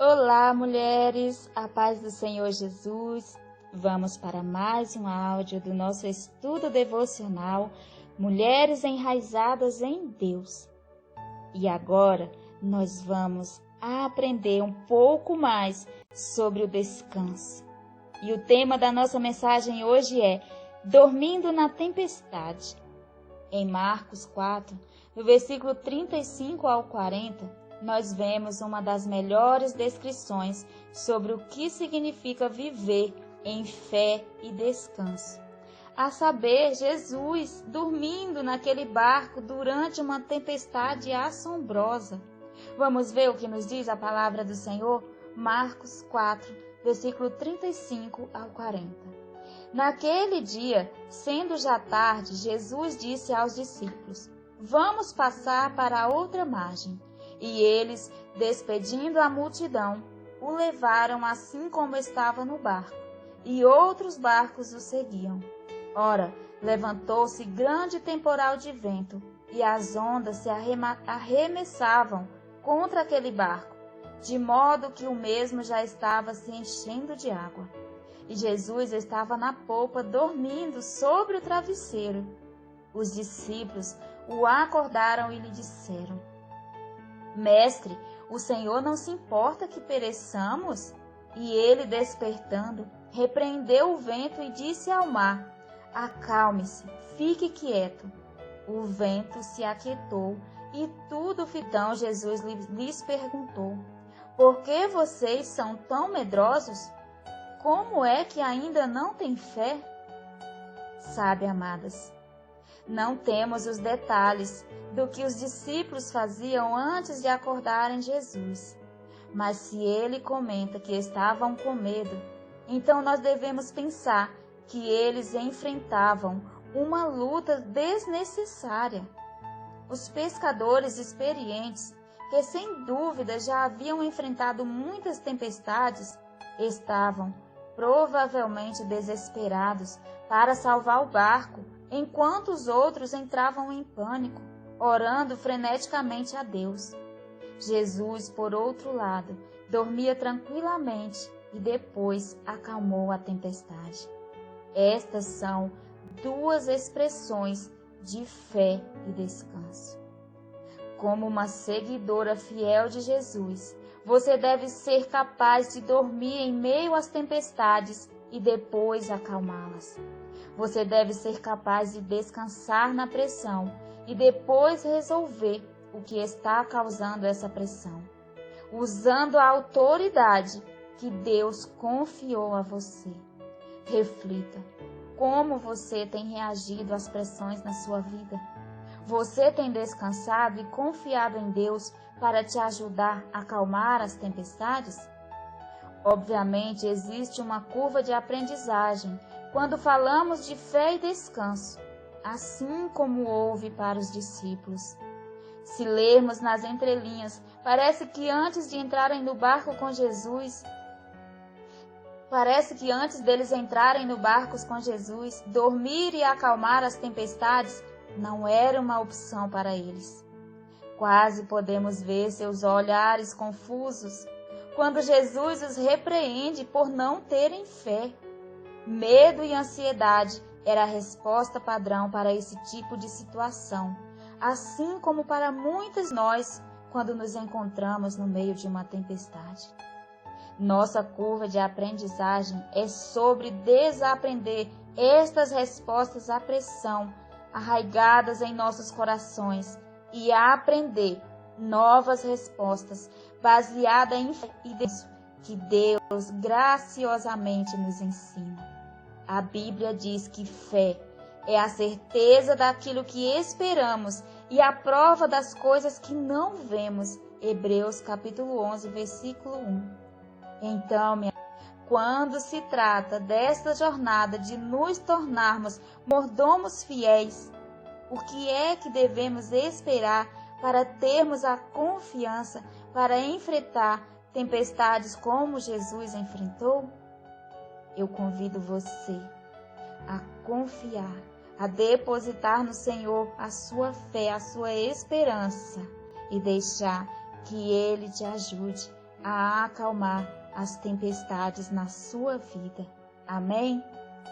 Olá, mulheres, a paz do Senhor Jesus. Vamos para mais um áudio do nosso estudo devocional Mulheres Enraizadas em Deus. E agora nós vamos aprender um pouco mais sobre o descanso. E o tema da nossa mensagem hoje é Dormindo na Tempestade. Em Marcos 4, do versículo 35 ao 40, nós vemos uma das melhores descrições sobre o que significa viver em fé e descanso. A saber, Jesus dormindo naquele barco durante uma tempestade assombrosa. Vamos ver o que nos diz a palavra do Senhor? Marcos 4, versículo 35 ao 40. Naquele dia, sendo já tarde, Jesus disse aos discípulos: Vamos passar para a outra margem. E eles, despedindo a multidão, o levaram assim como estava no barco, e outros barcos o seguiam. Ora, levantou-se grande temporal de vento, e as ondas se arremessavam contra aquele barco, de modo que o mesmo já estava se enchendo de água. E Jesus estava na polpa, dormindo sobre o travesseiro. Os discípulos o acordaram e lhe disseram: Mestre, o Senhor não se importa que pereçamos? E ele, despertando, repreendeu o vento e disse ao mar: Acalme-se, fique quieto. O vento se aquietou e tudo ficou. Então Jesus lhes perguntou: Por que vocês são tão medrosos? Como é que ainda não têm fé? Sabe, amadas, não temos os detalhes do que os discípulos faziam antes de acordarem Jesus. Mas se ele comenta que estavam com medo, então nós devemos pensar que eles enfrentavam uma luta desnecessária. Os pescadores experientes, que sem dúvida já haviam enfrentado muitas tempestades, estavam provavelmente desesperados para salvar o barco, enquanto os outros entravam em pânico, orando freneticamente a Deus. Jesus, por outro lado, dormia tranquilamente e depois acalmou a tempestade. Estas são duas expressões de fé e descanso. Como uma seguidora fiel de Jesus, você deve ser capaz de dormir em meio às tempestades e depois acalmá-las. Você deve ser capaz de descansar na pressão e depois resolver o que está causando essa pressão, usando a autoridade que Deus confiou a você. Reflita, como você tem reagido às pressões na sua vida? Você tem descansado e confiado em Deus para te ajudar a acalmar as tempestades? Obviamente, existe uma curva de aprendizagem quando falamos de fé e descanso, assim como houve para os discípulos. Se lermos nas entrelinhas, parece que antes deles entrarem no barco com Jesus, dormir e acalmar as tempestades não era uma opção para eles. Quase podemos ver seus olhares confusos quando Jesus os repreende por não terem fé. Medo e ansiedade era a resposta padrão para esse tipo de situação, assim como para muitas de nós quando nos encontramos no meio de uma tempestade. Nossa curva de aprendizagem é sobre desaprender estas respostas à pressão arraigadas em nossos corações e a aprender novas respostas baseadas em fé e Deus, que Deus graciosamente nos ensina. A Bíblia diz que fé é a certeza daquilo que esperamos e a prova das coisas que não vemos. Hebreus capítulo 11, versículo 1. Então, quando se trata desta jornada de nos tornarmos mordomos fiéis, o que é que devemos esperar para termos a confiança para enfrentar tempestades como Jesus enfrentou? Eu convido você a confiar, a depositar no Senhor a sua fé, a sua esperança e deixar que Ele te ajude a acalmar as tempestades na sua vida. Amém?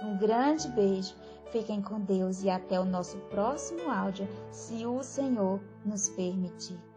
Um grande beijo, fiquem com Deus e até o nosso próximo áudio, se o Senhor nos permitir.